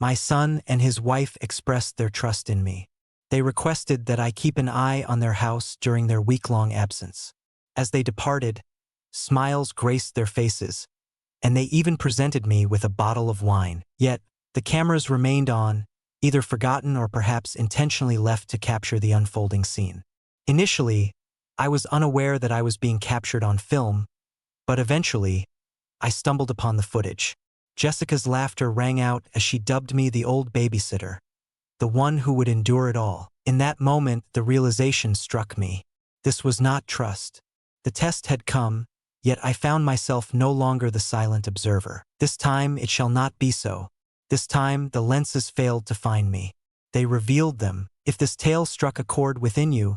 My son and his wife expressed their trust in me. They requested that I keep an eye on their house during their week-long absence. As they departed, smiles graced their faces, and they even presented me with a bottle of wine. Yet, the cameras remained on, either forgotten or perhaps intentionally left to capture the unfolding scene. Initially, I was unaware that I was being captured on film, but eventually, I stumbled upon the footage. Jessica's laughter rang out as she dubbed me the old babysitter, the one who would endure it all. In that moment, the realization struck me. This was not trust. The test had come, yet I found myself no longer the silent observer. This time it shall not be so. This time the lenses failed to find me. They revealed them. If this tale struck a chord within you,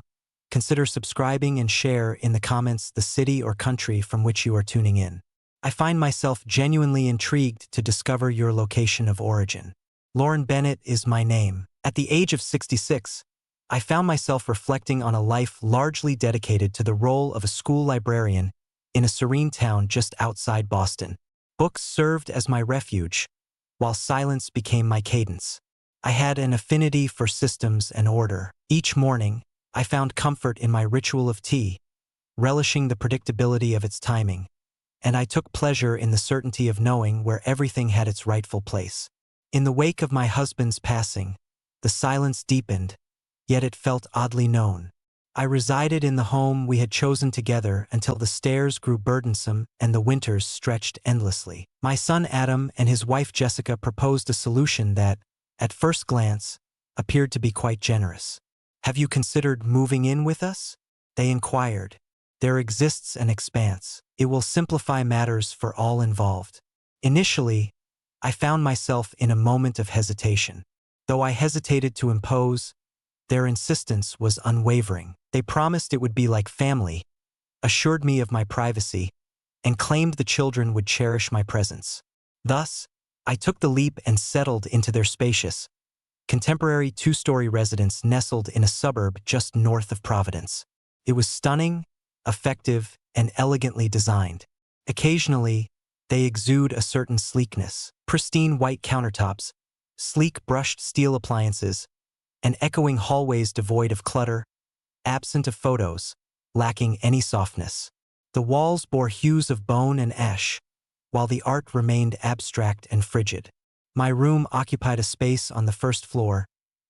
consider subscribing and share in the comments the city or country from which you are tuning in. I find myself genuinely intrigued to discover your location of origin. Lauren Bennett is my name. At the age of 66, I found myself reflecting on a life largely dedicated to the role of a school librarian in a serene town just outside Boston. Books served as my refuge, while silence became my cadence. I had an affinity for systems and order. Each morning, I found comfort in my ritual of tea, relishing the predictability of its timing, and I took pleasure in the certainty of knowing where everything had its rightful place. In the wake of my husband's passing, the silence deepened, yet it felt oddly known. I resided in the home we had chosen together until the stairs grew burdensome and the winters stretched endlessly. My son Adam and his wife Jessica proposed a solution that, at first glance, appeared to be quite generous. "Have you considered moving in with us?" they inquired. "There exists an expanse. It will simplify matters for all involved." Initially, I found myself in a moment of hesitation. Though I hesitated to impose, their insistence was unwavering. They promised it would be like family, assured me of my privacy, and claimed the children would cherish my presence. Thus, I took the leap and settled into their spacious, contemporary two-story residence nestled in a suburb just north of Providence. It was stunning, effective, and elegantly designed. Occasionally, they exude a certain sleekness. Pristine white countertops, sleek brushed steel appliances, and echoing hallways devoid of clutter, absent of photos, lacking any softness. The walls bore hues of bone and ash, while the art remained abstract and frigid. My room occupied a space on the first floor,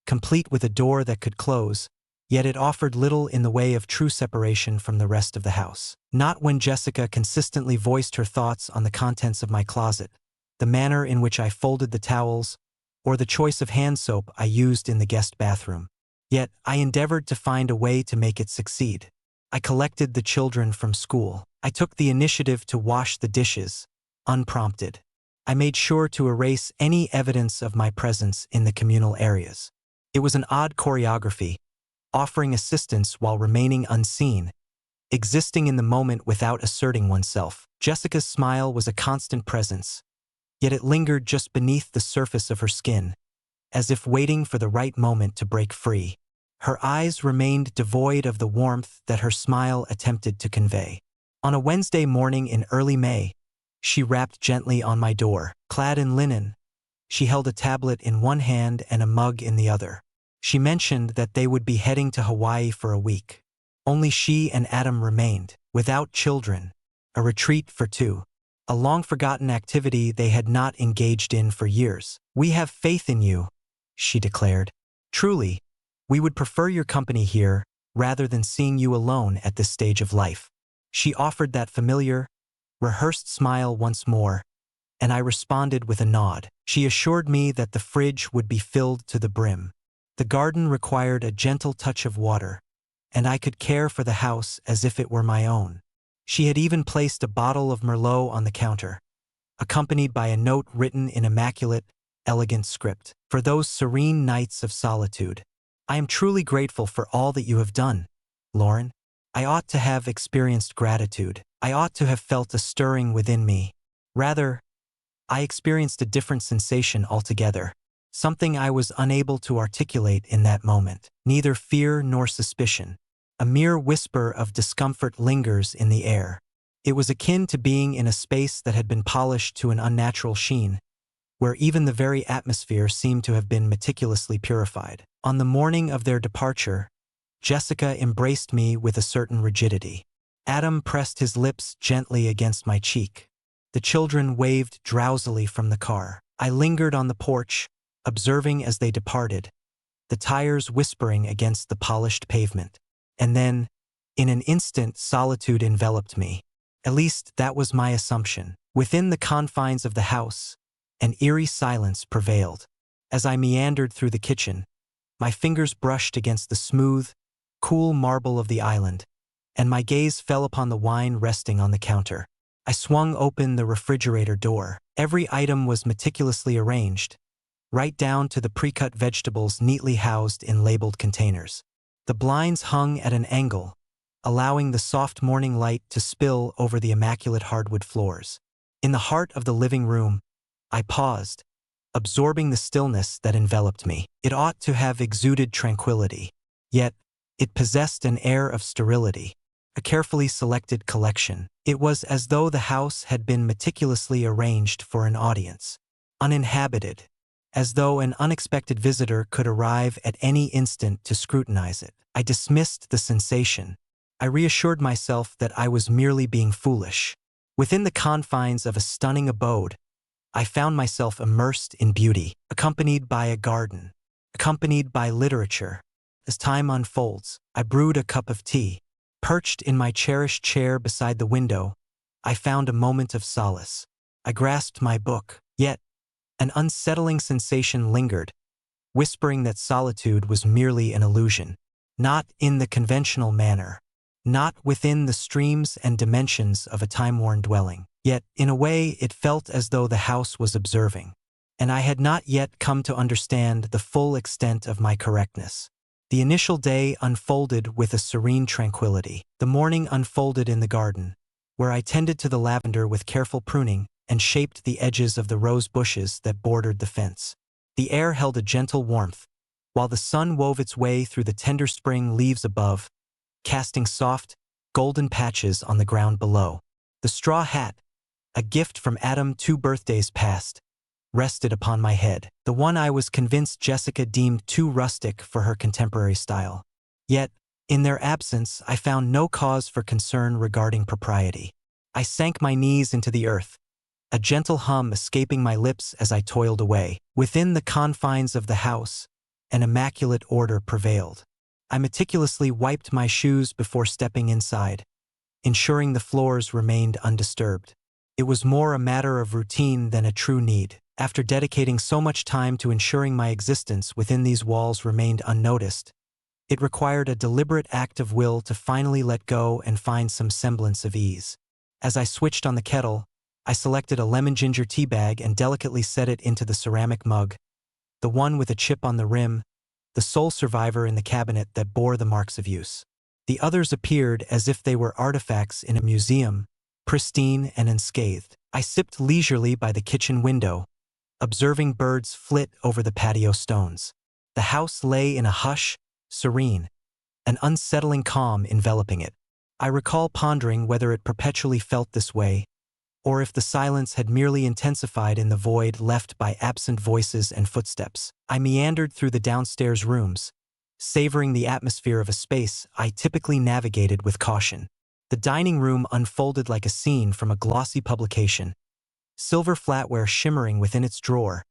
complete with a door that could close, yet it offered little in the way of true separation from the rest of the house. Not when Jessica consistently voiced her thoughts on the contents of my closet, the manner in which I folded the towels, or the choice of hand soap I used in the guest bathroom. Yet I endeavored to find a way to make it succeed. I collected the children from school. I took the initiative to wash the dishes, unprompted. I made sure to erase any evidence of my presence in the communal areas. It was an odd choreography, offering assistance while remaining unseen, existing in the moment without asserting oneself. Jessica's smile was a constant presence, yet it lingered just beneath the surface of her skin, as if waiting for the right moment to break free. Her eyes remained devoid of the warmth that her smile attempted to convey. On a Wednesday morning in early May, she rapped gently on my door. Clad in linen, she held a tablet in one hand and a mug in the other. She mentioned that they would be heading to Hawaii for a week. Only she and Adam remained, without children, a retreat for two, a long-forgotten activity they had not engaged in for years. "We have faith in you," she declared. "Truly, we would prefer your company here rather than seeing you alone at this stage of life." She offered that familiar, rehearsed smile once more, and I responded with a nod. She assured me that the fridge would be filled to the brim. The garden required a gentle touch of water, and I could care for the house as if it were my own. She had even placed a bottle of Merlot on the counter, accompanied by a note written in immaculate, elegant script. "For those serene nights of solitude, I am truly grateful for all that you have done, Lauren. I ought to have experienced gratitude. I ought to have felt a stirring within me. Rather, I experienced a different sensation altogether, something I was unable to articulate in that moment. Neither fear nor suspicion. A mere whisper of discomfort lingers in the air. It was akin to being in a space that had been polished to an unnatural sheen, where even the very atmosphere seemed to have been meticulously purified. On the morning of their departure, Jessica embraced me with a certain rigidity. Adam pressed his lips gently against my cheek. The children waved drowsily from the car. I lingered on the porch, observing as they departed, the tires whispering against the polished pavement. And then, in an instant, solitude enveloped me. At least that was my assumption. Within the confines of the house, an eerie silence prevailed. As I meandered through the kitchen, my fingers brushed against the smooth, cool marble of the island, and my gaze fell upon the wine resting on the counter. I swung open the refrigerator door. Every item was meticulously arranged, right down to the pre-cut vegetables neatly housed in labeled containers. The blinds hung at an angle, allowing the soft morning light to spill over the immaculate hardwood floors. In the heart of the living room, I paused, absorbing the stillness that enveloped me. It ought to have exuded tranquility, yet it possessed an air of sterility, a carefully selected collection. It was as though the house had been meticulously arranged for an audience, uninhabited, as though an unexpected visitor could arrive at any instant to scrutinize it. I dismissed the sensation. I reassured myself that I was merely being foolish. Within the confines of a stunning abode, I found myself immersed in beauty, accompanied by a garden, accompanied by literature. As time unfolds, I brewed a cup of tea. Perched in my cherished chair beside the window, I found a moment of solace. I grasped my book, yet an unsettling sensation lingered, whispering that solitude was merely an illusion, not in the conventional manner, not within the streams and dimensions of a time-worn dwelling. Yet, in a way, it felt as though the house was observing, and I had not yet come to understand the full extent of my correctness. The initial day unfolded with a serene tranquility. The morning unfolded in the garden, where I tended to the lavender with careful pruning and shaped the edges of the rose bushes that bordered the fence. The air held a gentle warmth, while the sun wove its way through the tender spring leaves above, casting soft, golden patches on the ground below. The straw hat, a gift from Adam 2 birthdays past, rested upon my head, the one I was convinced Jessica deemed too rustic for her contemporary style. Yet, in their absence, I found no cause for concern regarding propriety. I sank my knees into the earth, a gentle hum escaping my lips as I toiled away. Within the confines of the house, an immaculate order prevailed. I meticulously wiped my shoes before stepping inside, ensuring the floors remained undisturbed. It was more a matter of routine than a true need. After dedicating so much time to ensuring my existence within these walls remained unnoticed, it required a deliberate act of will to finally let go and find some semblance of ease. As I switched on the kettle, I selected a lemon ginger tea bag and delicately set it into the ceramic mug, the one with a chip on the rim, the sole survivor in the cabinet that bore the marks of use. The others appeared as if they were artifacts in a museum, pristine and unscathed. I sipped leisurely by the kitchen window, observing birds flit over the patio stones. The house lay in a hush, serene, an unsettling calm enveloping it. I recall pondering whether it perpetually felt this way, or if the silence had merely intensified in the void left by absent voices and footsteps. I meandered through the downstairs rooms, savoring the atmosphere of a space I typically navigated with caution. The dining room unfolded like a scene from a glossy publication, silver flatware shimmering within its drawer,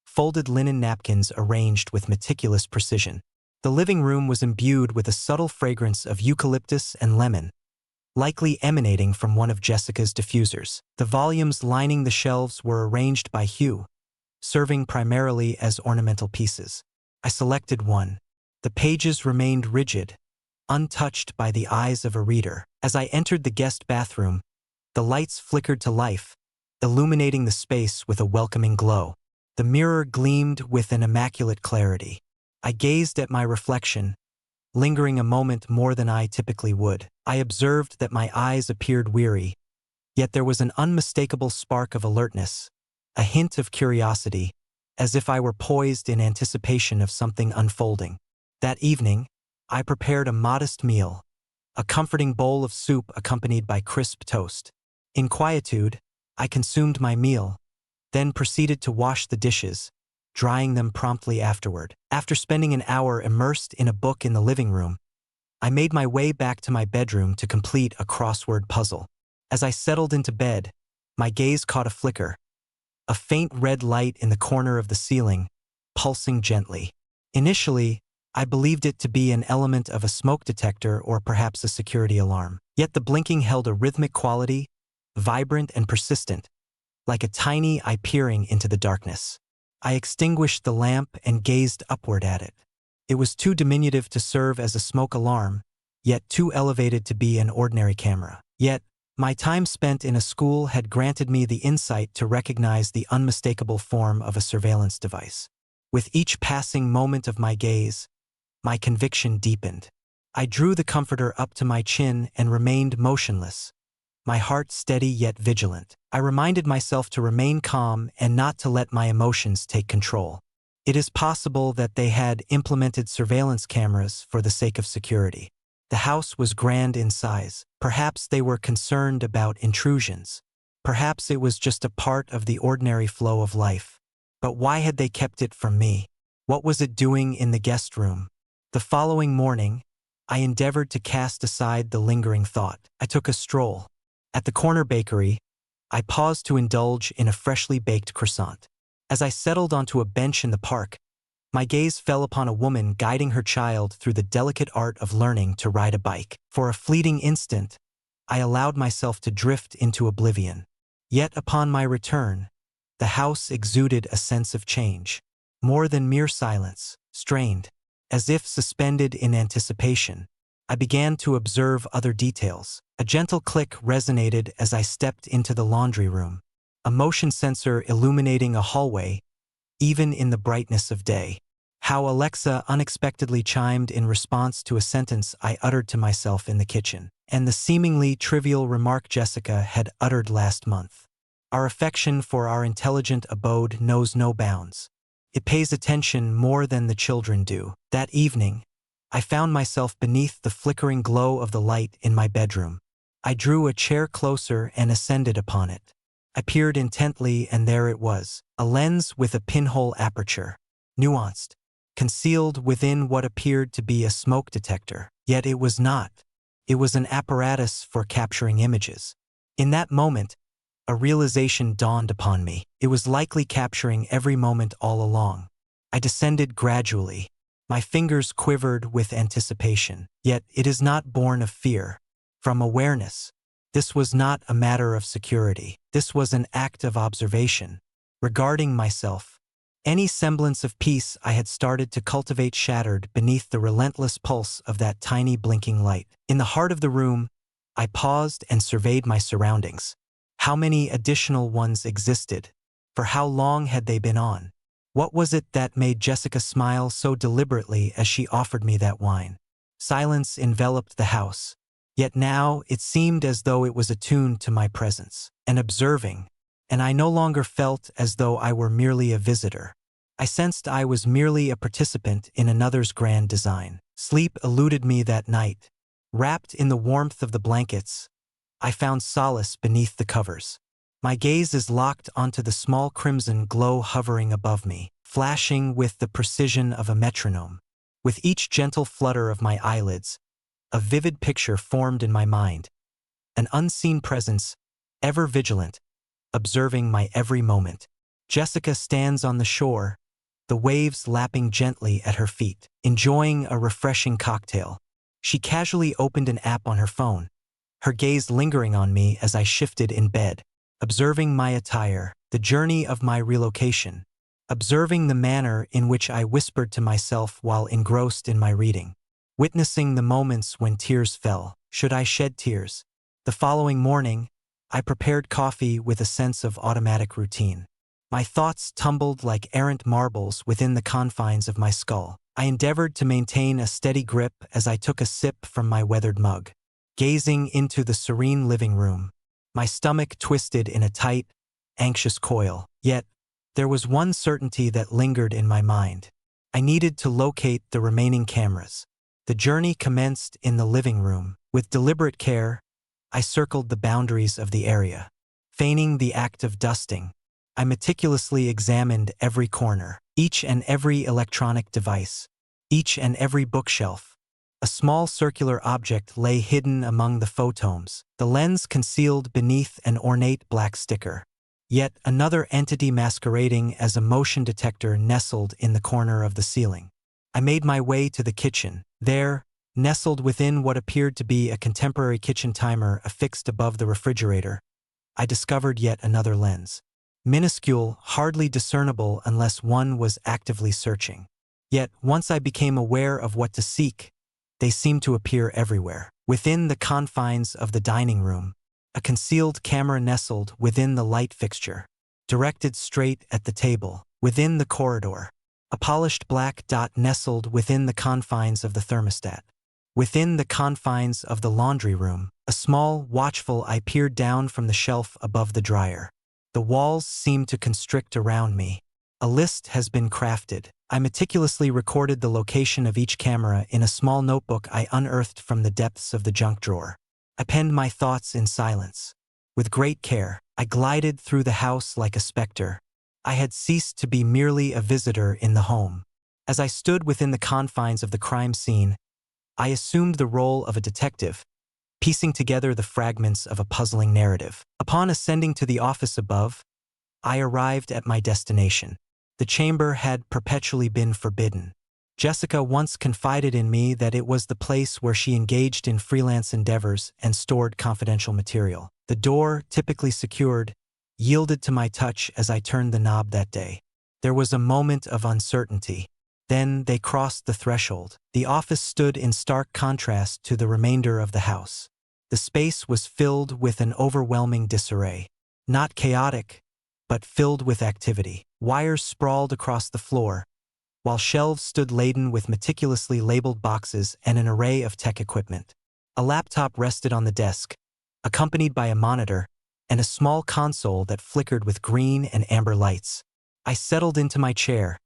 folded linen napkins arranged with meticulous precision. The living room was imbued with a subtle fragrance of eucalyptus and lemon, likely emanating from one of Jessica's diffusers. The volumes lining the shelves were arranged by hue, serving primarily as ornamental pieces. I selected one. The pages remained rigid, untouched by the eyes of a reader. As I entered the guest bathroom, the lights flickered to life, illuminating the space with a welcoming glow. The mirror gleamed with an immaculate clarity. I gazed at my reflection, lingering a moment more than I typically would. I observed that my eyes appeared weary, yet there was an unmistakable spark of alertness, a hint of curiosity, as if I were poised in anticipation of something unfolding. That evening, I prepared a modest meal, a comforting bowl of soup accompanied by crisp toast. In quietude, I consumed my meal, then proceeded to wash the dishes, drying them promptly afterward. After spending an hour immersed in a book in the living room, I made my way back to my bedroom to complete a crossword puzzle. As I settled into bed, my gaze caught a flicker, a faint red light in the corner of the ceiling, pulsing gently. Initially, I believed it to be an element of a smoke detector or perhaps a security alarm. Yet the blinking held a rhythmic quality, vibrant and persistent, like a tiny eye peering into the darkness. I extinguished the lamp and gazed upward at it. It was too diminutive to serve as a smoke alarm, yet too elevated to be an ordinary camera. Yet, my time spent in a school had granted me the insight to recognize the unmistakable form of a surveillance device. With each passing moment of my gaze, my conviction deepened. I drew the comforter up to my chin and remained motionless, my heart steady yet vigilant. I reminded myself to remain calm and not to let my emotions take control. It is possible that they had implemented surveillance cameras for the sake of security. The house was grand in size. Perhaps they were concerned about intrusions. Perhaps it was just a part of the ordinary flow of life. But why had they kept it from me? What was it doing in the guest room? The following morning, I endeavored to cast aside the lingering thought. I took a stroll. At the corner bakery, I paused to indulge in a freshly baked croissant. As I settled onto a bench in the park, my gaze fell upon a woman guiding her child through the delicate art of learning to ride a bike. For a fleeting instant, I allowed myself to drift into oblivion. Yet upon my return, the house exuded a sense of change. More than mere silence, strained, as if suspended in anticipation, I began to observe other details. A gentle click resonated as I stepped into the laundry room, a motion sensor illuminating a hallway, even in the brightness of day. How Alexa unexpectedly chimed in response to a sentence I uttered to myself in the kitchen, and the seemingly trivial remark Jessica had uttered last month. Our affection for our intelligent abode knows no bounds. It pays attention more than the children do. That evening, I found myself beneath the flickering glow of the light in my bedroom. I drew a chair closer and ascended upon it. I peered intently, and there it was, a lens with a pinhole aperture, nuanced, concealed within what appeared to be a smoke detector. Yet it was not. It was an apparatus for capturing images. In that moment, a realization dawned upon me. It was likely capturing every moment all along. I descended gradually. My fingers quivered with anticipation. Yet it is not born of fear. From awareness. This was not a matter of security. This was an act of observation. Regarding myself, any semblance of peace I had started to cultivate shattered beneath the relentless pulse of that tiny blinking light. In the heart of the room, I paused and surveyed my surroundings. How many additional ones existed? For how long had they been on? What was it that made Jessica smile so deliberately as she offered me that wine? Silence enveloped the house. Yet now it seemed as though it was attuned to my presence, and observing, and I no longer felt as though I were merely a visitor. I sensed I was merely a participant in another's grand design. Sleep eluded me that night. Wrapped in the warmth of the blankets, I found solace beneath the covers. My gaze is locked onto the small crimson glow hovering above me, flashing with the precision of a metronome. With each gentle flutter of my eyelids, a vivid picture formed in my mind, an unseen presence, ever vigilant, observing my every moment. Jessica stands on the shore, the waves lapping gently at her feet, enjoying a refreshing cocktail. She casually opened an app on her phone, her gaze lingering on me as I shifted in bed, observing my attire, the journey of my relocation, observing the manner in which I whispered to myself while engrossed in my reading, witnessing the moments when tears fell. Should I shed tears? The following morning, I prepared coffee with a sense of automatic routine. My thoughts tumbled like errant marbles within the confines of my skull. I endeavored to maintain a steady grip as I took a sip from my weathered mug. Gazing into the serene living room, my stomach twisted in a tight, anxious coil. Yet, there was one certainty that lingered in my mind. I needed to locate the remaining cameras. The journey commenced in the living room. With deliberate care, I circled the boundaries of the area, feigning the act of dusting, I meticulously examined every corner, each and every electronic device, each and every bookshelf. A small circular object lay hidden among the photomes, the lens concealed beneath an ornate black sticker. Yet another entity masquerading as a motion detector nestled in the corner of the ceiling. I made my way to the kitchen. There, nestled within what appeared to be a contemporary kitchen timer affixed above the refrigerator, I discovered yet another lens. Minuscule, hardly discernible unless one was actively searching. Yet, once I became aware of what to seek, they seemed to appear everywhere. Within the confines of the dining room, a concealed camera nestled within the light fixture, directed straight at the table. Within the corridor, a polished black dot nestled within the confines of the thermostat. Within the confines of the laundry room, a small, watchful eye peered down from the shelf above the dryer. The walls seemed to constrict around me. A list has been crafted. I meticulously recorded the location of each camera in a small notebook I unearthed from the depths of the junk drawer. I penned my thoughts in silence. With great care, I glided through the house like a specter. I had ceased to be merely a visitor in the home. As I stood within the confines of the crime scene, I assumed the role of a detective, piecing together the fragments of a puzzling narrative. Upon ascending to the office above, I arrived at my destination. The chamber had perpetually been forbidden. Jessica once confided in me that it was the place where she engaged in freelance endeavors and stored confidential material. The door, typically secured, yielded to my touch as I turned the knob that day. There was a moment of uncertainty. Then they crossed the threshold. The office stood in stark contrast to the remainder of the house. The space was filled with an overwhelming disarray. Not chaotic, but filled with activity. Wires sprawled across the floor, while shelves stood laden with meticulously labeled boxes and an array of tech equipment. A laptop rested on the desk, accompanied by a monitor and a small console that flickered with green and amber lights. I settled into my chair,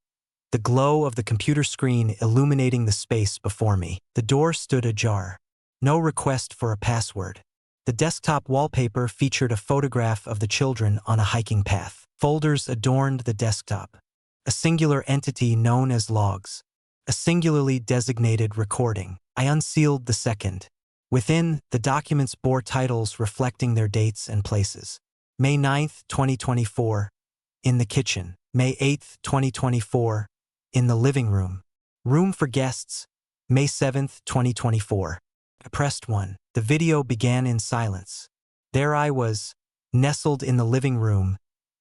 the glow of the computer screen illuminating the space before me. The door stood ajar. No request for a password. The desktop wallpaper featured a photograph of the children on a hiking path. Folders adorned the desktop. A singular entity known as logs. A singularly designated recording. I unsealed the second. Within, the documents bore titles reflecting their dates and places. May 9th, 2024, in the kitchen. May 8th, 2024, in the living room. Room for guests, May 7th, 2024. I pressed 1. The video began in silence. There I was, nestled in the living room,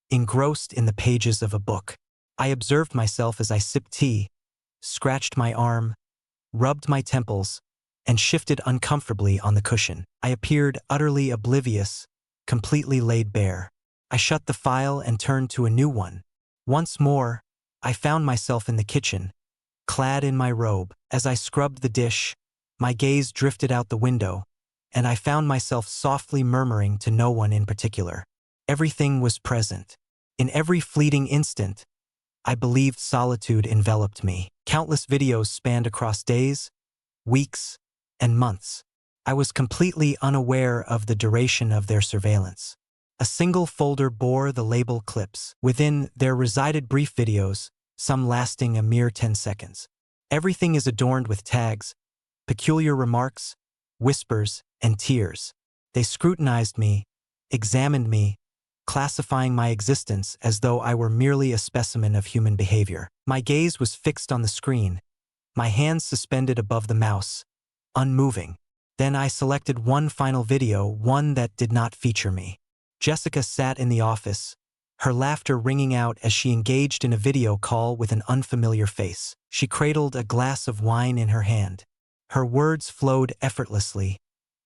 engrossed in the pages of a book. I observed myself as I sipped tea, scratched my arm, rubbed my temples, and shifted uncomfortably on the cushion. I appeared utterly oblivious, completely laid bare. I shut the file and turned to a new one. Once more, I found myself in the kitchen, clad in my robe. As I scrubbed the dish, my gaze drifted out the window, and I found myself softly murmuring to no one in particular. Everything was present. In every fleeting instant, I believed solitude enveloped me. Countless videos spanned across days, weeks, and months. I was completely unaware of the duration of their surveillance. A single folder bore the label clips. Within, there resided brief videos, some lasting a mere 10 seconds. Everything is adorned with tags, peculiar remarks, whispers, and tears. They scrutinized me, examined me, classifying my existence as though I were merely a specimen of human behavior. My gaze was fixed on the screen, my hands suspended above the mouse, unmoving. Then I selected one final video, one that did not feature me. Jessica sat in the office, her laughter ringing out as she engaged in a video call with an unfamiliar face. She cradled a glass of wine in her hand. Her words flowed effortlessly,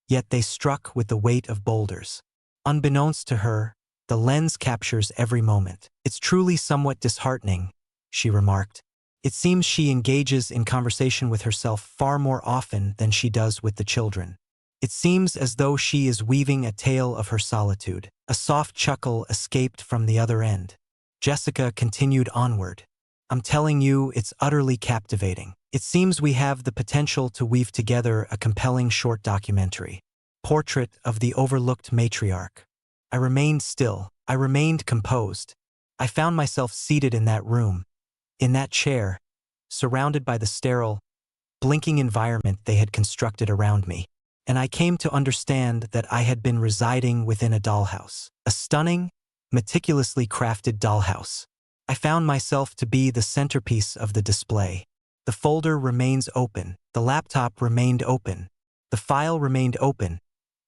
yet they struck with the weight of boulders. Unbeknownst to her, the lens captures every moment. It's truly somewhat disheartening, she remarked. It seems she engages in conversation with herself far more often than she does with the children. It seems as though she is weaving a tale of her solitude. A soft chuckle escaped from the other end. Jessica continued onward. I'm telling you, it's utterly captivating. It seems we have the potential to weave together a compelling short documentary. Portrait of the overlooked matriarch. I remained still. I remained composed. I found myself seated in that room, in that chair, surrounded by the sterile, blinking environment they had constructed around me. And I came to understand that I had been residing within a dollhouse. A stunning, meticulously crafted dollhouse. I found myself to be the centerpiece of the display. The folder remains open. The laptop remained open. The file remained open,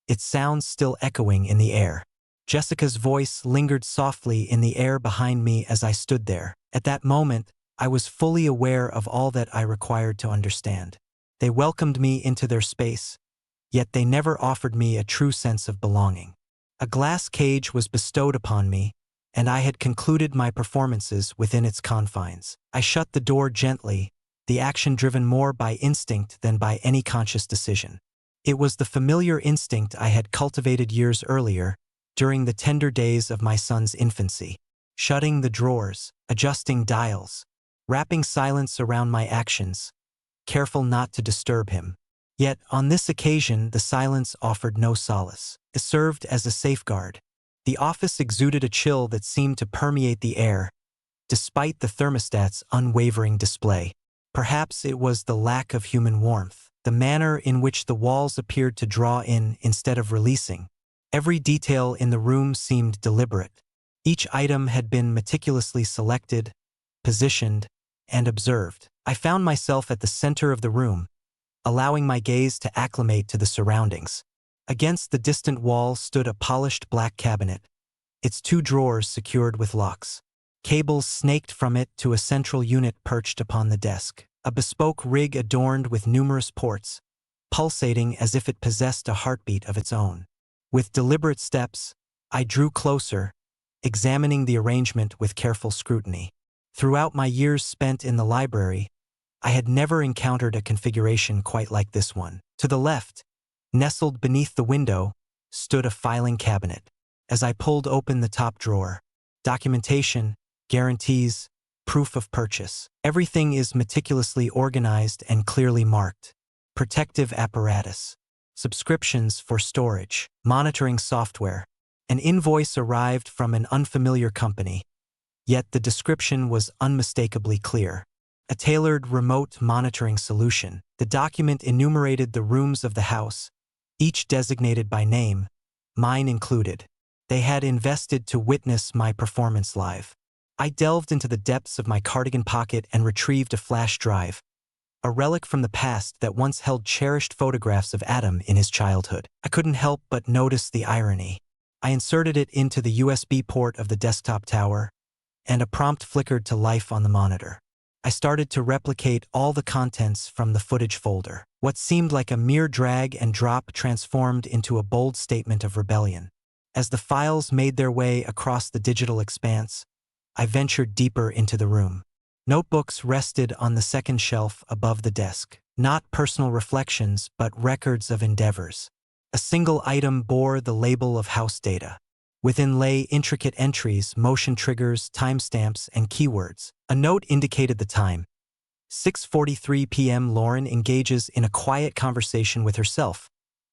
its sounds still echoing in the air. Jessica's voice lingered softly in the air behind me as I stood there. At that moment, I was fully aware of all that I required to understand. They welcomed me into their space, yet they never offered me a true sense of belonging. A glass cage was bestowed upon me, and I had concluded my performances within its confines. I shut the door gently, the action driven more by instinct than by any conscious decision. It was the familiar instinct I had cultivated years earlier, during the tender days of my son's infancy. Shutting the drawers, adjusting dials, wrapping silence around my actions, careful not to disturb him. Yet, on this occasion, the silence offered no solace. It served as a safeguard. The office exuded a chill that seemed to permeate the air, despite the thermostat's unwavering display. Perhaps it was the lack of human warmth, the manner in which the walls appeared to draw in instead of releasing. Every detail in the room seemed deliberate. Each item had been meticulously selected, positioned, and observed. I found myself at the center of the room, allowing my gaze to acclimate to the surroundings. Against the distant wall stood a polished black cabinet, its 2 drawers secured with locks. Cables snaked from it to a central unit perched upon the desk. A bespoke rig adorned with numerous ports, pulsating as if it possessed a heartbeat of its own. With deliberate steps, I drew closer, examining the arrangement with careful scrutiny. Throughout my years spent in the library, I had never encountered a configuration quite like this one. To the left, nestled beneath the window, stood a filing cabinet. As I pulled open the top drawer, documentation, guarantees, proof of purchase. Everything is meticulously organized and clearly marked. Protective apparatus, subscriptions for storage, monitoring software. An invoice arrived from an unfamiliar company, yet the description was unmistakably clear. A tailored remote monitoring solution. The document enumerated the rooms of the house, each designated by name, mine included. They had invested to witness my performance live. I delved into the depths of my cardigan pocket and retrieved a flash drive, a relic from the past that once held cherished photographs of Adam in his childhood. I couldn't help but notice the irony. I inserted it into the USB port of the desktop tower, and a prompt flickered to life on the monitor. I started to replicate all the contents from the footage folder. What seemed like a mere drag and drop transformed into a bold statement of rebellion. As the files made their way across the digital expanse, I ventured deeper into the room. Notebooks rested on the second shelf above the desk. Not personal reflections, but records of endeavors. A single item bore the label of house data. Within lay intricate entries, motion triggers, timestamps, and keywords. A note indicated the time. 6:43 p.m. Lauren engages in a quiet conversation with herself,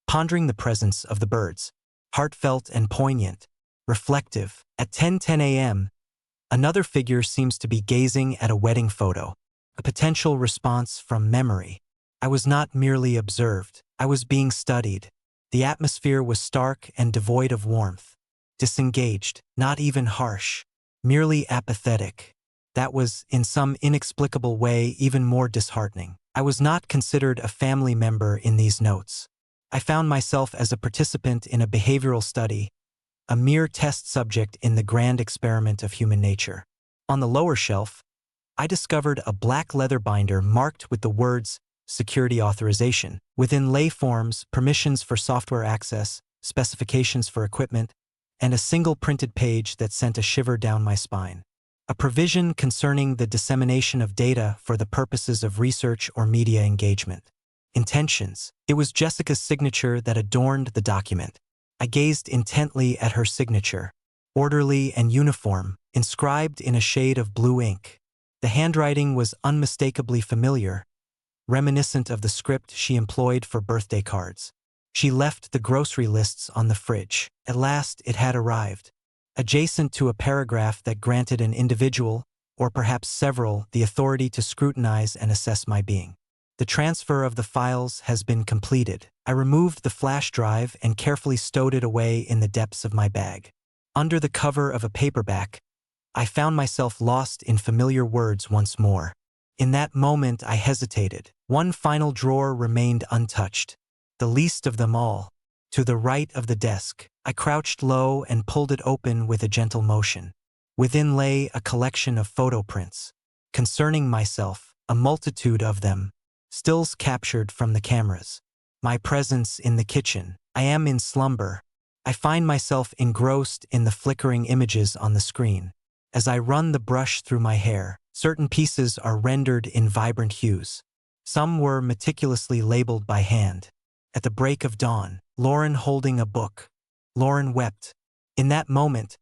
pondering the presence of the birds. Heartfelt and poignant, reflective. At 10:10 a.m., another figure seems to be gazing at a wedding photo, a potential response from memory. I was not merely observed, I was being studied. The atmosphere was stark and devoid of warmth. Disengaged, not even harsh, merely apathetic. That was, in some inexplicable way, even more disheartening. I was not considered a family member in these notes. I found myself as a participant in a behavioral study, a mere test subject in the grand experiment of human nature. On the lower shelf, I discovered a black leather binder marked with the words security authorization. Within lay forms, permissions for software access, specifications for equipment, and a single printed page that sent a shiver down my spine. A provision concerning the dissemination of data for the purposes of research or media engagement. Intentions. It was Jessica's signature that adorned the document. I gazed intently at her signature, orderly and uniform, inscribed in a shade of blue ink. The handwriting was unmistakably familiar, reminiscent of the script she employed for birthday cards. She left the grocery lists on the fridge. At last it had arrived. adjacent to a paragraph that granted an individual, or perhaps several, the authority to scrutinize and assess my being. The transfer of the files has been completed. I removed the flash drive and carefully stowed it away in the depths of my bag. Under the cover of a paperback, I found myself lost in familiar words once more. In that moment, I hesitated. One final drawer remained untouched, the least of them all. To the right of the desk, I crouched low and pulled it open with a gentle motion. Within lay a collection of photo prints. Concerning myself, a multitude of them. Stills captured from the cameras. My presence in the kitchen. I am in slumber. I find myself engrossed in the flickering images on the screen. As I run the brush through my hair, certain pieces are rendered in vibrant hues. Some were meticulously labeled by hand. At the break of dawn, Lauren holding a book. Lauren wept. In that moment,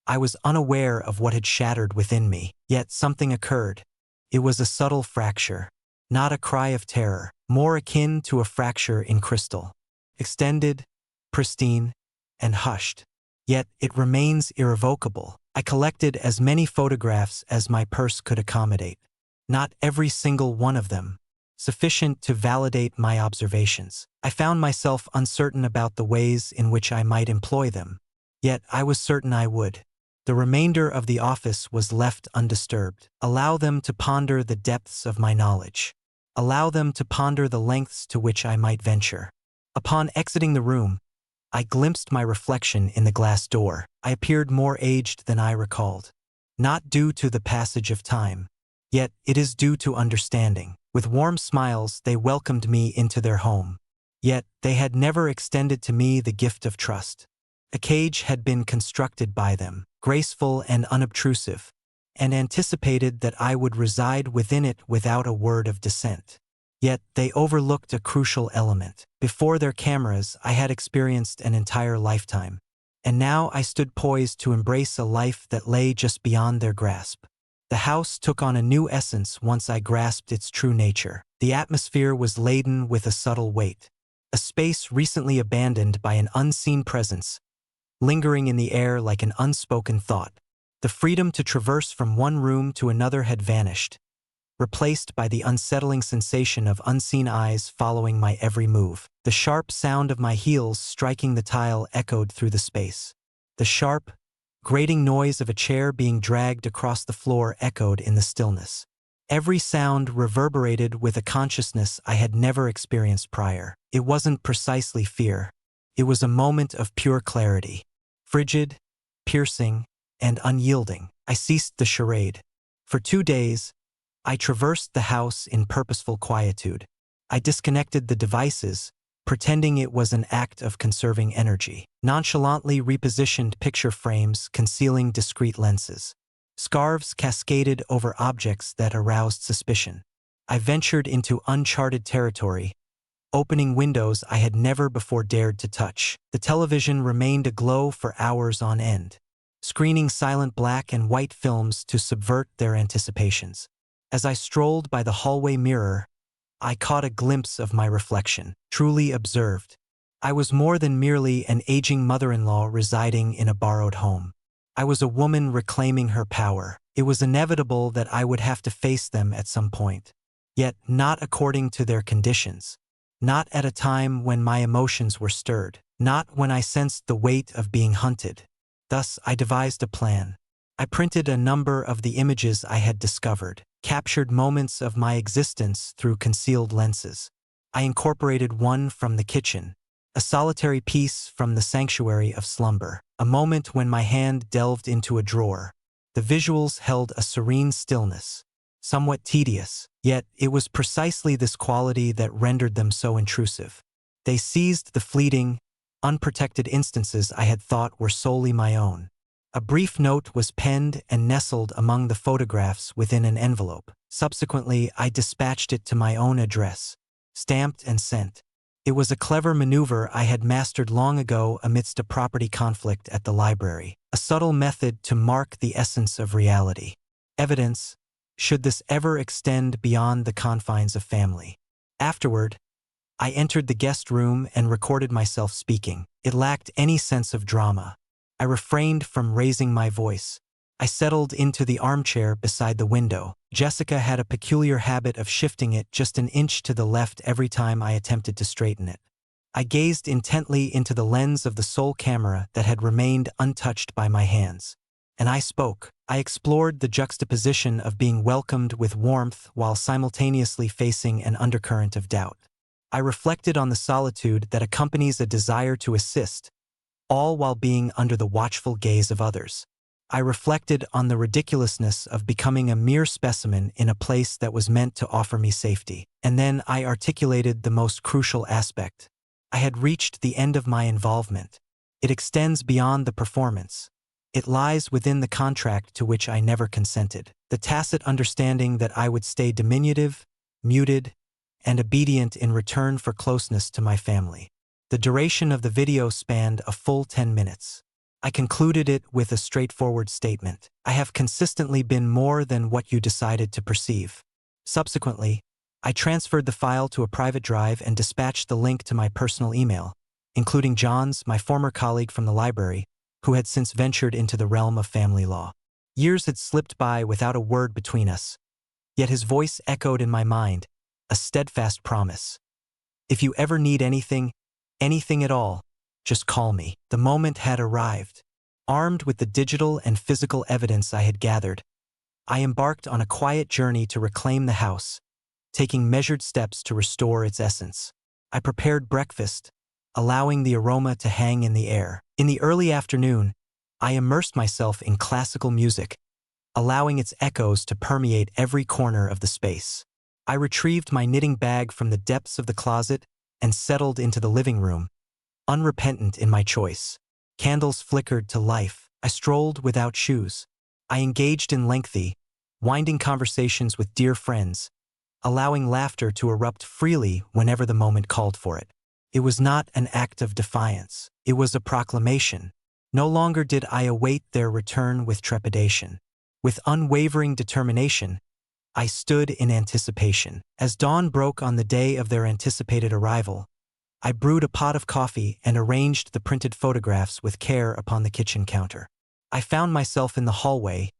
I was unaware of what had shattered within me, yet something occurred. It was a subtle fracture. Not a cry of terror, more akin to a fracture in crystal. Extended, pristine, and hushed. Yet it remains irrevocable. I collected as many photographs as my purse could accommodate. Not every single one of them. Sufficient to validate my observations. I found myself uncertain about the ways in which I might employ them. Yet I was certain I would. The remainder of the office was left undisturbed. Allow them to ponder the depths of my knowledge. Allow them to ponder the lengths to which I might venture. Upon exiting the room, I glimpsed my reflection in the glass door. I appeared more aged than I recalled. Not due to the passage of time. Yet it is due to understanding. With warm smiles, they welcomed me into their home. Yet they had never extended to me the gift of trust. A cage had been constructed by them, graceful and unobtrusive, and anticipated that I would reside within it without a word of dissent. Yet they overlooked a crucial element. Before their cameras, I had experienced an entire lifetime. And now I stood poised to embrace a life that lay just beyond their grasp. The house took on a new essence once I grasped its true nature. The atmosphere was laden with a subtle weight. A space recently abandoned by an unseen presence, lingering in the air like an unspoken thought. The freedom to traverse from one room to another had vanished, replaced by the unsettling sensation of unseen eyes following my every move. The sharp sound of my heels striking the tile echoed through the space. The sharp, grating noise of a chair being dragged across the floor echoed in the stillness. Every sound reverberated with a consciousness I had never experienced prior. It wasn't precisely fear. It was a moment of pure clarity. Frigid, piercing, and unyielding, I ceased the charade. For 2 days, I traversed the house in purposeful quietude. I disconnected the devices, pretending it was an act of conserving energy. Nonchalantly repositioned picture frames concealing discreet lenses. Scarves cascaded over objects that aroused suspicion. I ventured into uncharted territory, opening windows I had never before dared to touch. The television remained aglow for hours on end, screening silent black and white films to subvert their anticipations. As I strolled by the hallway mirror, I caught a glimpse of my reflection, truly observed. I was more than merely an aging mother-in-law residing in a borrowed home. I was a woman reclaiming her power. It was inevitable that I would have to face them at some point. Yet not according to their conditions. Not at a time when my emotions were stirred. Not when I sensed the weight of being hunted. Thus I devised a plan. I printed a number of the images I had discovered, captured moments of my existence through concealed lenses. I incorporated one from the kitchen, a solitary piece from the sanctuary of slumber, a moment when my hand delved into a drawer. The visuals held a serene stillness, somewhat tedious, yet it was precisely this quality that rendered them so intrusive. They seized the fleeting, unprotected instances I had thought were solely my own. A brief note was penned and nestled among the photographs within an envelope. Subsequently, I dispatched it to my own address, stamped and sent. It was a clever maneuver I had mastered long ago amidst a property conflict at the library, a subtle method to mark the essence of reality. Evidence, should this ever extend beyond the confines of family. Afterward, I entered the guest room and recorded myself speaking. It lacked any sense of drama. I refrained from raising my voice. I settled into the armchair beside the window. Jessica had a peculiar habit of shifting it just an inch to the left every time I attempted to straighten it. I gazed intently into the lens of the sole camera that had remained untouched by my hands. And I spoke. I explored the juxtaposition of being welcomed with warmth while simultaneously facing an undercurrent of doubt. I reflected on the solitude that accompanies a desire to assist, all while being under the watchful gaze of others. I reflected on the ridiculousness of becoming a mere specimen in a place that was meant to offer me safety. And then I articulated the most crucial aspect. I had reached the end of my involvement. It extends beyond the performance. It lies within the contract to which I never consented. The tacit understanding that I would stay diminutive, muted, and obedient in return for closeness to my family. The duration of the video spanned a full 10 minutes. I concluded it with a straightforward statement. I have consistently been more than what you decided to perceive. Subsequently, I transferred the file to a private drive and dispatched the link to my personal email, including John's, my former colleague from the library, who had since ventured into the realm of family law. Years had slipped by without a word between us, yet his voice echoed in my mind, a steadfast promise. If you ever need anything at all, just call me. The moment had arrived. Armed with the digital and physical evidence I had gathered, I embarked on a quiet journey to reclaim the house, taking measured steps to restore its essence. I prepared breakfast, allowing the aroma to hang in the air. In the early afternoon, I immersed myself in classical music, allowing its echoes to permeate every corner of the space. I retrieved my knitting bag from the depths of the closet and settled into the living room, unrepentant in my choice. Candles flickered to life. I strolled without shoes. I engaged in lengthy, winding conversations with dear friends, allowing laughter to erupt freely whenever the moment called for it. It was not an act of defiance. It was a proclamation. No longer did I await their return with trepidation. With unwavering determination, I stood in anticipation. As dawn broke on the day of their anticipated arrival, I brewed a pot of coffee and arranged the printed photographs with care upon the kitchen counter. I found myself in the hallway,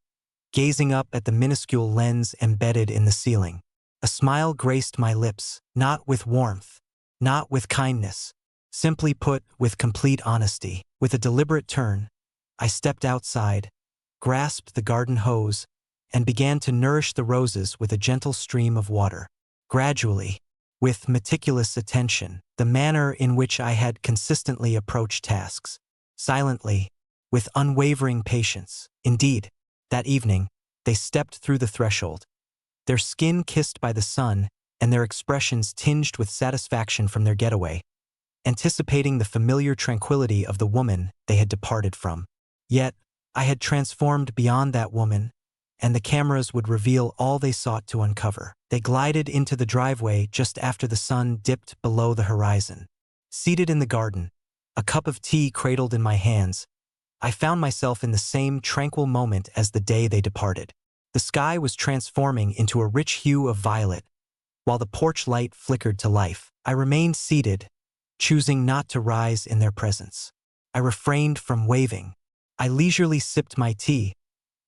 gazing up at the minuscule lens embedded in the ceiling. A smile graced my lips, not with warmth, not with kindness, simply put, with complete honesty. With a deliberate turn, I stepped outside, grasped the garden hose, and began to nourish the roses with a gentle stream of water. Gradually, with meticulous attention, the manner in which I had consistently approached tasks, silently, with unwavering patience. Indeed, that evening, they stepped through the threshold, their skin kissed by the sun and their expressions tinged with satisfaction from their getaway, anticipating the familiar tranquility of the woman they had departed from. Yet, I had transformed beyond that woman, and the cameras would reveal all they sought to uncover. They glided into the driveway just after the sun dipped below the horizon. Seated in the garden, a cup of tea cradled in my hands, I found myself in the same tranquil moment as the day they departed. The sky was transforming into a rich hue of violet, while the porch light flickered to life. I remained seated, choosing not to rise in their presence. I refrained from waving. I leisurely sipped my tea,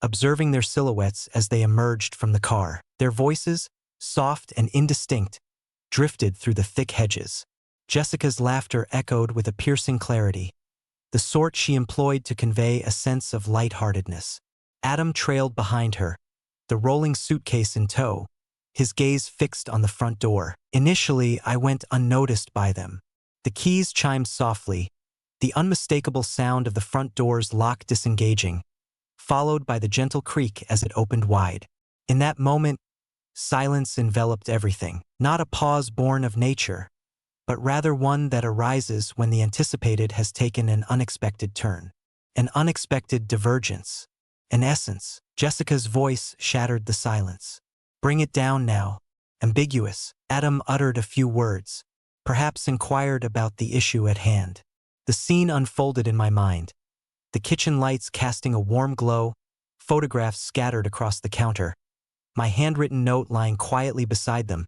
observing their silhouettes as they emerged from the car. Their voices, soft and indistinct, drifted through the thick hedges. Jessica's laughter echoed with a piercing clarity, the sort she employed to convey a sense of lightheartedness. Adam trailed behind her, the rolling suitcase in tow, his gaze fixed on the front door. Initially, I went unnoticed by them. The keys chimed softly, the unmistakable sound of the front door's lock disengaging, followed by the gentle creak as it opened wide. In that moment, silence enveloped everything, not a pause born of nature, but rather one that arises when the anticipated has taken an unexpected turn, an unexpected divergence. In essence, Jessica's voice shattered the silence. "Bring it down now." Ambiguous. Adam uttered a few words, perhaps inquired about the issue at hand. The scene unfolded in my mind, the kitchen lights casting a warm glow, photographs scattered across the counter, my handwritten note lying quietly beside them,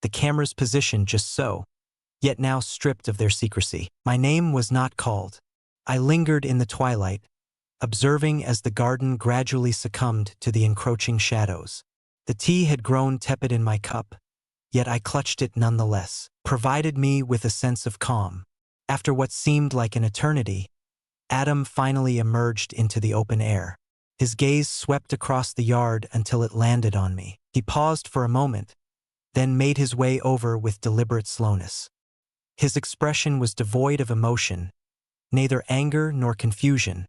the cameras positioned just so, yet now stripped of their secrecy. My name was not called. I lingered in the twilight, observing as the garden gradually succumbed to the encroaching shadows. The tea had grown tepid in my cup, yet I clutched it nonetheless, provided me with a sense of calm. After what seemed like an eternity, Adam finally emerged into the open air. His gaze swept across the yard until it landed on me. He paused for a moment, then made his way over with deliberate slowness. His expression was devoid of emotion, neither anger nor confusion,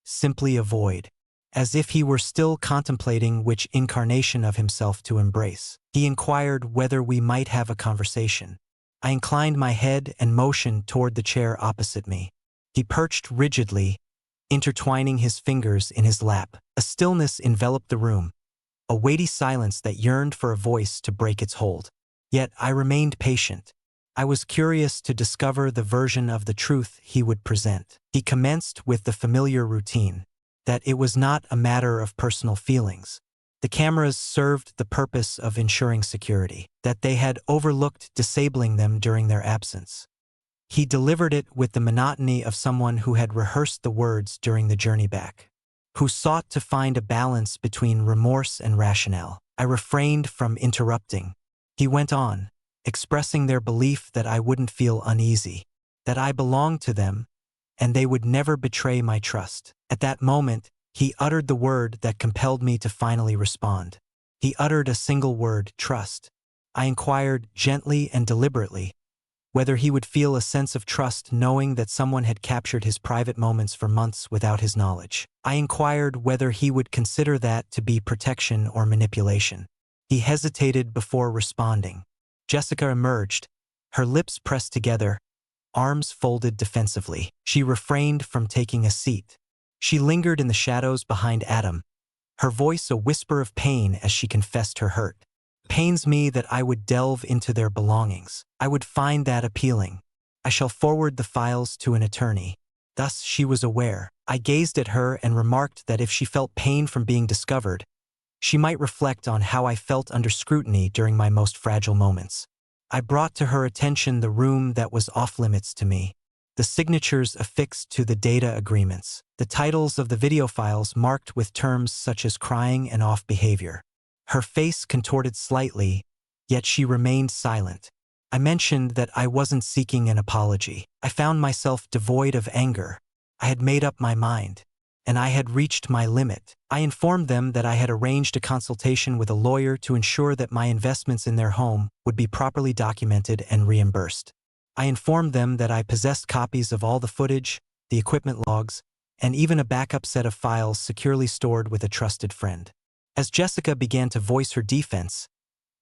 simply a void, as if he were still contemplating which incarnation of himself to embrace. He inquired whether we might have a conversation. I inclined my head and motioned toward the chair opposite me. He perched rigidly, intertwining his fingers in his lap. A stillness enveloped the room, a weighty silence that yearned for a voice to break its hold. Yet I remained patient. I was curious to discover the version of the truth he would present. He commenced with the familiar routine, that it was not a matter of personal feelings. The cameras served the purpose of ensuring security, that they had overlooked disabling them during their absence. He delivered it with the monotony of someone who had rehearsed the words during the journey back, who sought to find a balance between remorse and rationale. I refrained from interrupting. He went on, expressing their belief that I wouldn't feel uneasy, that I belonged to them, and they would never betray my trust. At that moment, he uttered the word that compelled me to finally respond. He uttered a single word, trust. I inquired gently and deliberately whether he would feel a sense of trust knowing that someone had captured his private moments for months without his knowledge. I inquired whether he would consider that to be protection or manipulation. He hesitated before responding. Jessica emerged, her lips pressed together, arms folded defensively. She refrained from taking a seat. She lingered in the shadows behind Adam, her voice a whisper of pain as she confessed her hurt. It pains me that I would delve into their belongings. I would find that appealing. I shall forward the files to an attorney. Thus she was aware. I gazed at her and remarked that if she felt pain from being discovered, she might reflect on how I felt under scrutiny during my most fragile moments. I brought to her attention the room that was off-limits to me, the signatures affixed to the data agreements, the titles of the video files marked with terms such as crying and off behavior. Her face contorted slightly, yet she remained silent. I mentioned that I wasn't seeking an apology. I found myself devoid of anger. I had made up my mind, and I had reached my limit. I informed them that I had arranged a consultation with a lawyer to ensure that my investments in their home would be properly documented and reimbursed. I informed them that I possessed copies of all the footage, the equipment logs, and even a backup set of files securely stored with a trusted friend. As Jessica began to voice her defense,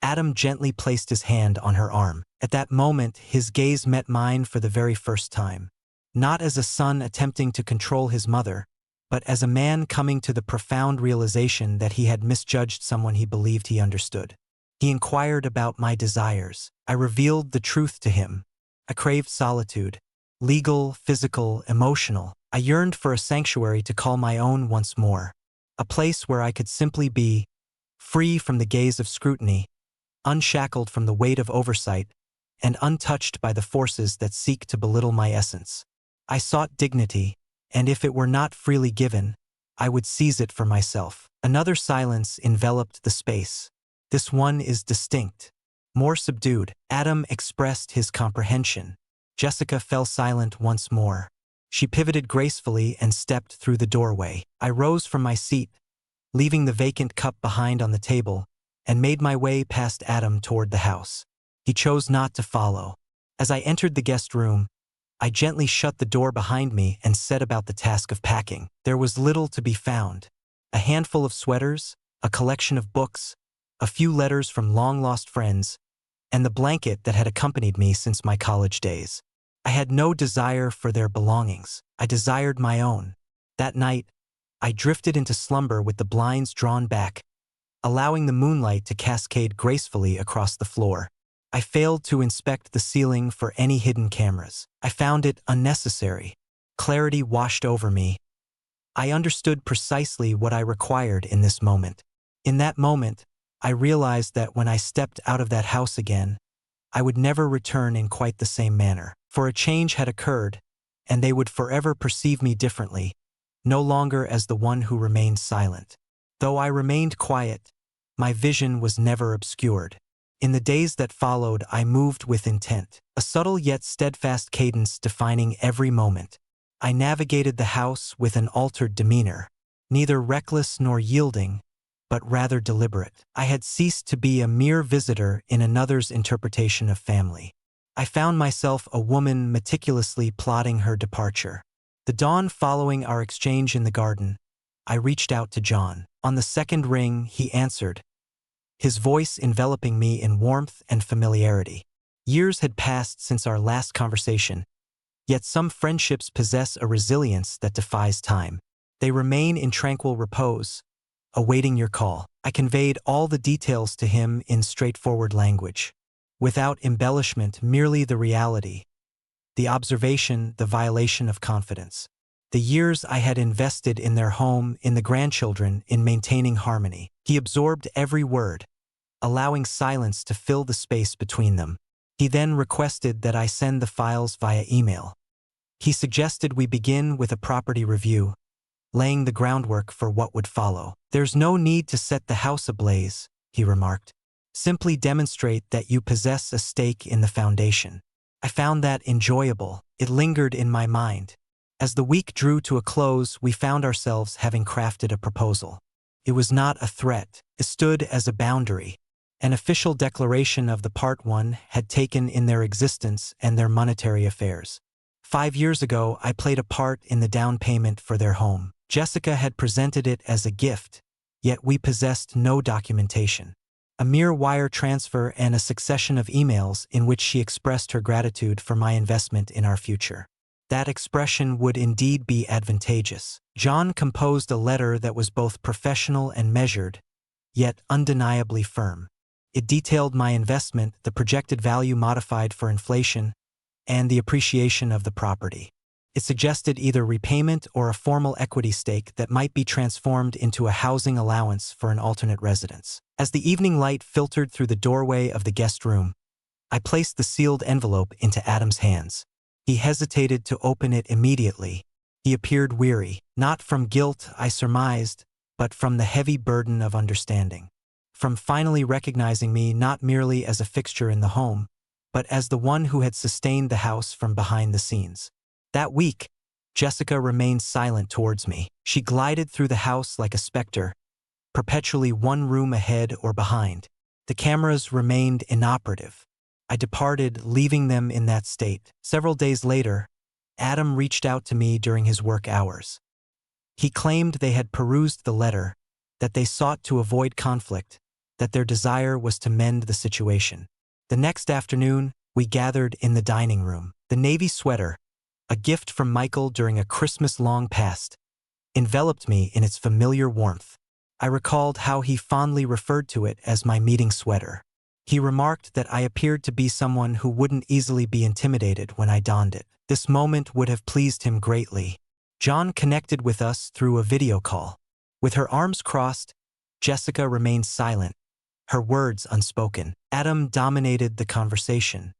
Adam gently placed his hand on her arm. At that moment, his gaze met mine for the very first time. Not as a son attempting to control his mother, but as a man coming to the profound realization that he had misjudged someone he believed he understood. He inquired about my desires. I revealed the truth to him. I craved solitude, legal, physical, emotional. I yearned for a sanctuary to call my own once more, a place where I could simply be, free from the gaze of scrutiny, unshackled from the weight of oversight, and untouched by the forces that seek to belittle my essence. I sought dignity, and if it were not freely given, I would seize it for myself. Another silence enveloped the space. This one is distinct, more subdued. Adam expressed his comprehension. Jessica fell silent once more. She pivoted gracefully and stepped through the doorway. I rose from my seat, leaving the vacant cup behind on the table, and made my way past Adam toward the house. He chose not to follow. As I entered the guest room, I gently shut the door behind me and set about the task of packing. There was little to be found. A handful of sweaters, a collection of books, a few letters from long-lost friends, and the blanket that had accompanied me since my college days. I had no desire for their belongings. I desired my own. That night, I drifted into slumber with the blinds drawn back, allowing the moonlight to cascade gracefully across the floor. I failed to inspect the ceiling for any hidden cameras. I found it unnecessary. Clarity washed over me. I understood precisely what I required in this moment. In that moment, I realized that when I stepped out of that house again, I would never return in quite the same manner. For a change had occurred, and they would forever perceive me differently, no longer as the one who remained silent. Though I remained quiet, my vision was never obscured. In the days that followed, I moved with intent, a subtle yet steadfast cadence defining every moment. I navigated the house with an altered demeanor, neither reckless nor yielding, but rather deliberate. I had ceased to be a mere visitor in another's interpretation of family. I found myself a woman meticulously plotting her departure. The dawn following our exchange in the garden, I reached out to John. On the second ring, he answered, his voice enveloping me in warmth and familiarity. Years had passed since our last conversation, yet some friendships possess a resilience that defies time. They remain in tranquil repose, awaiting your call. I conveyed all the details to him in straightforward language, without embellishment, merely the reality, the observation, the violation of confidence. The years I had invested in their home, in the grandchildren, in maintaining harmony. He absorbed every word, allowing silence to fill the space between them. He then requested that I send the files via email. He suggested we begin with a property review, laying the groundwork for what would follow. There's no need to set the house ablaze, he remarked. Simply demonstrate that you possess a stake in the foundation. I found that enjoyable. It lingered in my mind. As the week drew to a close, we found ourselves having crafted a proposal. It was not a threat. It stood as a boundary, an official declaration of the part one had taken in their existence and their monetary affairs. 5 years ago, I played a part in the down payment for their home. Jessica had presented it as a gift, yet we possessed no documentation. A mere wire transfer and a succession of emails in which she expressed her gratitude for my investment in our future. That expression would indeed be advantageous. John composed a letter that was both professional and measured, yet undeniably firm. It detailed my investment, the projected value modified for inflation, and the appreciation of the property. It suggested either repayment or a formal equity stake that might be transformed into a housing allowance for an alternate residence. As the evening light filtered through the doorway of the guest room, I placed the sealed envelope into Adam's hands. He hesitated to open it immediately. He appeared weary, not from guilt, I surmised, but from the heavy burden of understanding. From finally recognizing me not merely as a fixture in the home, but as the one who had sustained the house from behind the scenes. That week, Jessica remained silent towards me. She glided through the house like a specter, perpetually one room ahead or behind. The cameras remained inoperative. I departed, leaving them in that state. Several days later, Adam reached out to me during his work hours. He claimed they had perused the letter, that they sought to avoid conflict, that their desire was to mend the situation. The next afternoon, we gathered in the dining room. The navy sweater, a gift from Michael during a Christmas long past, enveloped me in its familiar warmth. I recalled how he fondly referred to it as my meeting sweater. He remarked that I appeared to be someone who wouldn't easily be intimidated when I donned it. This moment would have pleased him greatly. John connected with us through a video call. With her arms crossed, Jessica remained silent, her words unspoken. Adam dominated the conversation.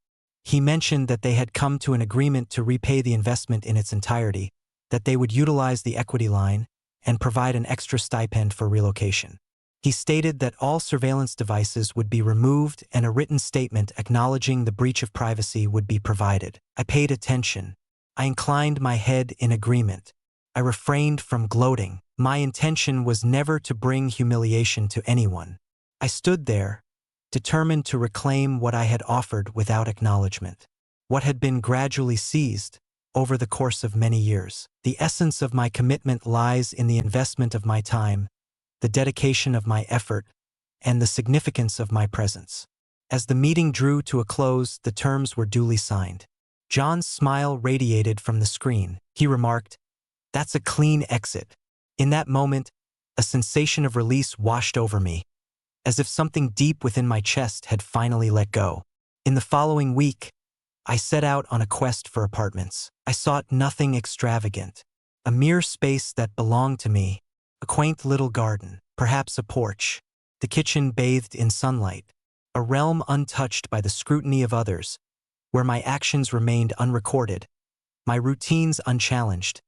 He mentioned that they had come to an agreement to repay the investment in its entirety, that they would utilize the equity line, and provide an extra stipend for relocation. He stated that all surveillance devices would be removed and a written statement acknowledging the breach of privacy would be provided. I paid attention. I inclined my head in agreement. I refrained from gloating. My intention was never to bring humiliation to anyone. I stood there, determined to reclaim what I had offered without acknowledgement, what had been gradually seized over the course of many years. The essence of my commitment lies in the investment of my time, the dedication of my effort, and the significance of my presence. As the meeting drew to a close, the terms were duly signed. John's smile radiated from the screen. He remarked, "That's a clean exit." In that moment, a sensation of release washed over me, as if something deep within my chest had finally let go. In the following week, I set out on a quest for apartments. I sought nothing extravagant, a mere space that belonged to me, a quaint little garden, perhaps a porch, the kitchen bathed in sunlight, a realm untouched by the scrutiny of others, where my actions remained unrecorded, my routines unchallenged,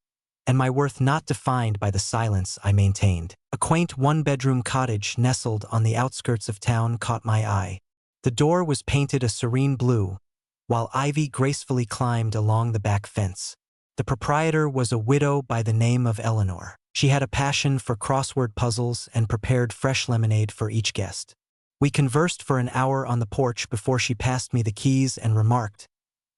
and my worth not defined by the silence I maintained. A quaint one-bedroom cottage nestled on the outskirts of town caught my eye. The door was painted a serene blue, while ivy gracefully climbed along the back fence. The proprietor was a widow by the name of Eleanor. She had a passion for crossword puzzles and prepared fresh lemonade for each guest. We conversed for an hour on the porch before she passed me the keys and remarked,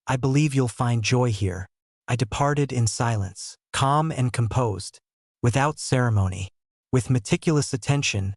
"I believe you'll find joy here." I departed in silence, calm and composed, without ceremony. With meticulous attention,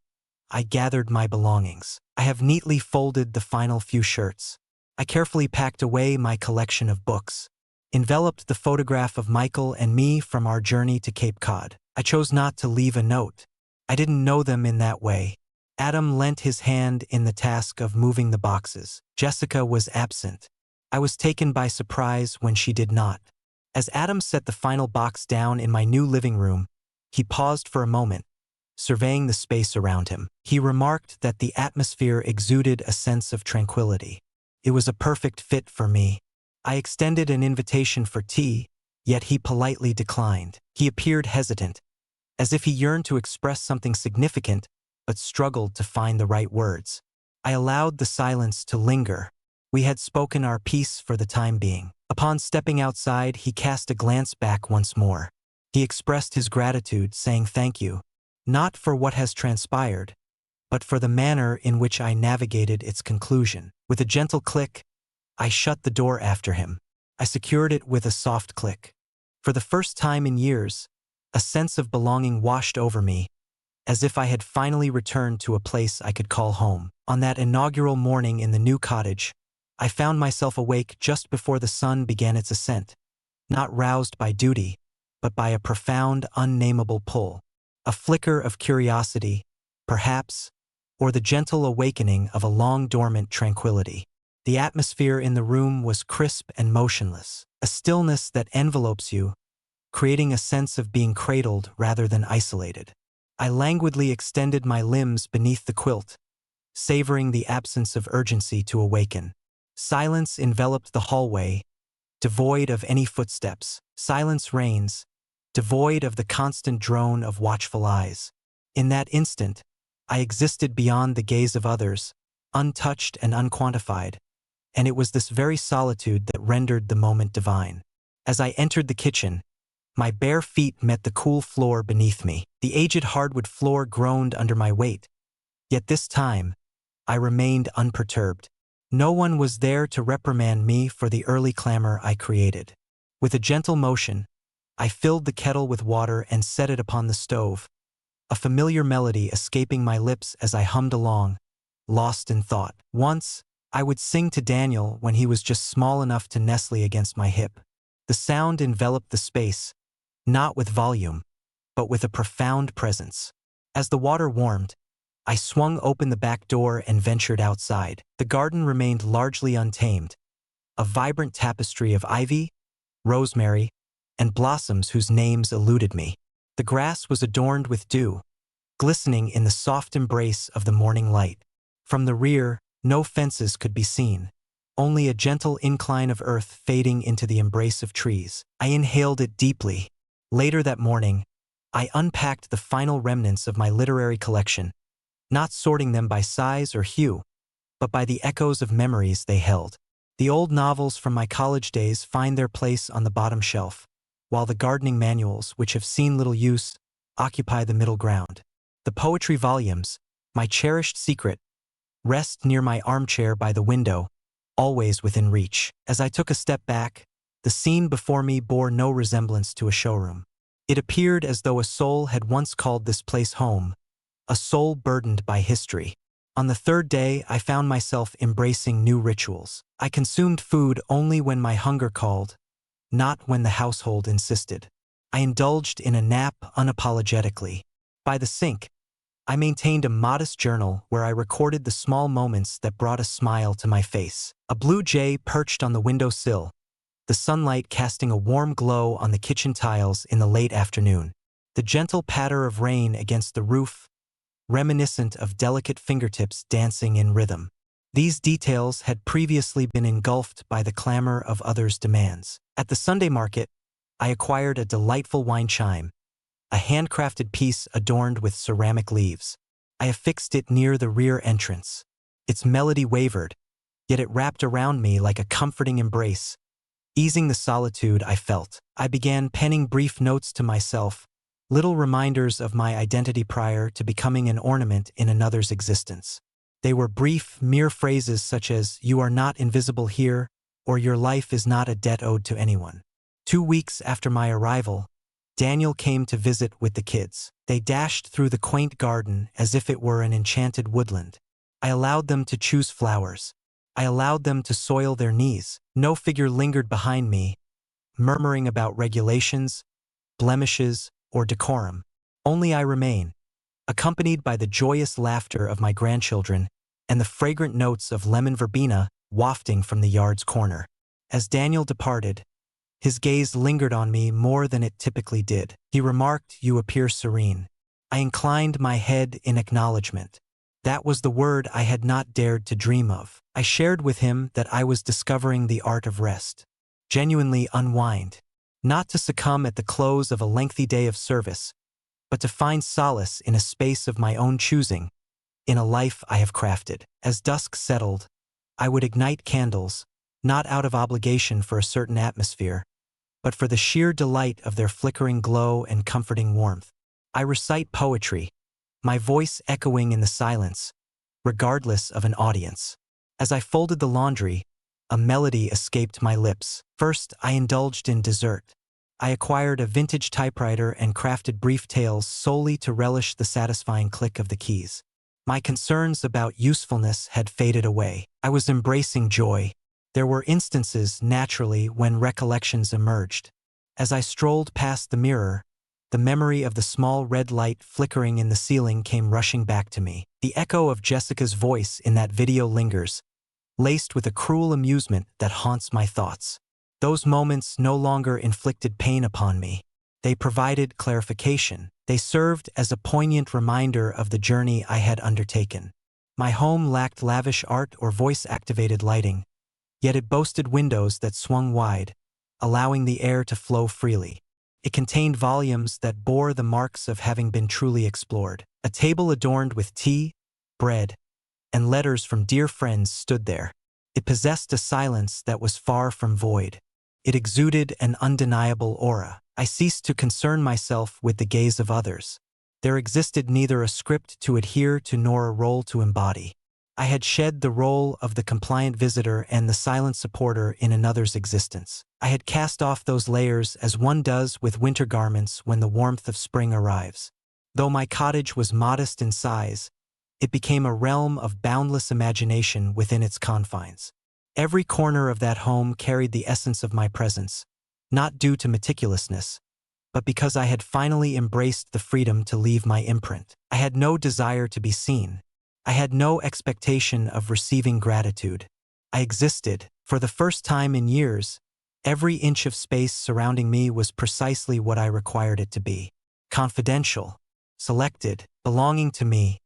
I gathered my belongings. I have neatly folded the final few shirts. I carefully packed away my collection of books, enveloped the photograph of Michael and me from our journey to Cape Cod. I chose not to leave a note. I didn't know them in that way. Adam lent his hand in the task of moving the boxes. Jessica was absent. I was taken by surprise when she did not. As Adam set the final box down in my new living room, he paused for a moment, surveying the space around him. He remarked that the atmosphere exuded a sense of tranquility. It was a perfect fit for me. I extended an invitation for tea, yet he politely declined. He appeared hesitant, as if he yearned to express something significant, but struggled to find the right words. I allowed the silence to linger. We had spoken our piece for the time being. Upon stepping outside, he cast a glance back once more. He expressed his gratitude, saying thank you, not for what has transpired, but for the manner in which I navigated its conclusion. With a gentle click, I shut the door after him. I secured it with a soft click. For the first time in years, a sense of belonging washed over me, as if I had finally returned to a place I could call home. On that inaugural morning in the new cottage, I found myself awake just before the sun began its ascent, not roused by duty, but by a profound, unnameable pull. A flicker of curiosity, perhaps, or the gentle awakening of a long-dormant tranquility. The atmosphere in the room was crisp and motionless, a stillness that envelopes you, creating a sense of being cradled rather than isolated. I languidly extended my limbs beneath the quilt, savoring the absence of urgency to awaken. Silence enveloped the hallway, devoid of any footsteps. Silence reigns, devoid of the constant drone of watchful eyes. In that instant, I existed beyond the gaze of others, untouched and unquantified, and it was this very solitude that rendered the moment divine. As I entered the kitchen, my bare feet met the cool floor beneath me. The aged hardwood floor groaned under my weight, yet this time, I remained unperturbed. No one was there to reprimand me for the early clamor I created. With a gentle motion, I filled the kettle with water and set it upon the stove, a familiar melody escaping my lips as I hummed along, lost in thought. Once, I would sing to Daniel when he was just small enough to nestle against my hip. The sound enveloped the space, not with volume, but with a profound presence. As the water warmed, I swung open the back door and ventured outside. The garden remained largely untamed, a vibrant tapestry of ivy, rosemary, and blossoms whose names eluded me. The grass was adorned with dew, glistening in the soft embrace of the morning light. From the rear, no fences could be seen, only a gentle incline of earth fading into the embrace of trees. I inhaled it deeply. Later that morning, I unpacked the final remnants of my literary collection, not sorting them by size or hue, but by the echoes of memories they held. The old novels from my college days find their place on the bottom shelf, while the gardening manuals, which have seen little use, occupy the middle ground. The poetry volumes, my cherished secret, rest near my armchair by the window, always within reach. As I took a step back, the scene before me bore no resemblance to a showroom. It appeared as though a soul had once called this place home, a soul burdened by history. On the third day, I found myself embracing new rituals. I consumed food only when my hunger called, not when the household insisted. I indulged in a nap unapologetically. By the sink, I maintained a modest journal where I recorded the small moments that brought a smile to my face. A blue jay perched on the windowsill, the sunlight casting a warm glow on the kitchen tiles in the late afternoon. The gentle patter of rain against the roof, reminiscent of delicate fingertips dancing in rhythm. These details had previously been engulfed by the clamor of others' demands. At the Sunday market, I acquired a delightful wine chime, a handcrafted piece adorned with ceramic leaves. I affixed it near the rear entrance. Its melody wavered, yet it wrapped around me like a comforting embrace, easing the solitude I felt. I began penning brief notes to myself, little reminders of my identity prior to becoming an ornament in another's existence. They were brief, mere phrases such as, "You are not invisible here," or "Your life is not a debt owed to anyone." 2 weeks after my arrival, Daniel came to visit with the kids. They dashed through the quaint garden as if it were an enchanted woodland. I allowed them to choose flowers. I allowed them to soil their knees. No figure lingered behind me, murmuring about regulations, blemishes, or decorum. Only I remain, accompanied by the joyous laughter of my grandchildren and the fragrant notes of lemon verbena wafting from the yard's corner. As Daniel departed, his gaze lingered on me more than it typically did. He remarked, "You appear serene." I inclined my head in acknowledgement. That was the word I had not dared to dream of. I shared with him that I was discovering the art of rest. Genuinely unwind. Not to succumb at the close of a lengthy day of service, but to find solace in a space of my own choosing, in a life I have crafted. As dusk settled, I would ignite candles, not out of obligation for a certain atmosphere, but for the sheer delight of their flickering glow and comforting warmth. I recite poetry, my voice echoing in the silence, regardless of an audience. As I folded the laundry, a melody escaped my lips. First, I indulged in dessert. I acquired a vintage typewriter and crafted brief tales solely to relish the satisfying click of the keys. My concerns about usefulness had faded away. I was embracing joy. There were instances, naturally, when recollections emerged. As I strolled past the mirror, the memory of the small red light flickering in the ceiling came rushing back to me. The echo of Jessica's voice in that video lingers, laced with a cruel amusement that haunts my thoughts. Those moments no longer inflicted pain upon me. They provided clarification. They served as a poignant reminder of the journey I had undertaken. My home lacked lavish art or voice-activated lighting, yet it boasted windows that swung wide, allowing the air to flow freely. It contained volumes that bore the marks of having been truly explored. A table adorned with tea, bread, and letters from dear friends stood there. It possessed a silence that was far from void. It exuded an undeniable aura. I ceased to concern myself with the gaze of others. There existed neither a script to adhere to nor a role to embody. I had shed the role of the compliant visitor and the silent supporter in another's existence. I had cast off those layers as one does with winter garments when the warmth of spring arrives. Though my cottage was modest in size, it became a realm of boundless imagination within its confines. Every corner of that home carried the essence of my presence, not due to meticulousness, but because I had finally embraced the freedom to leave my imprint. I had no desire to be seen. I had no expectation of receiving gratitude. I existed. For the first time in years, every inch of space surrounding me was precisely what I required it to be. Confidential, selected, belonging to me.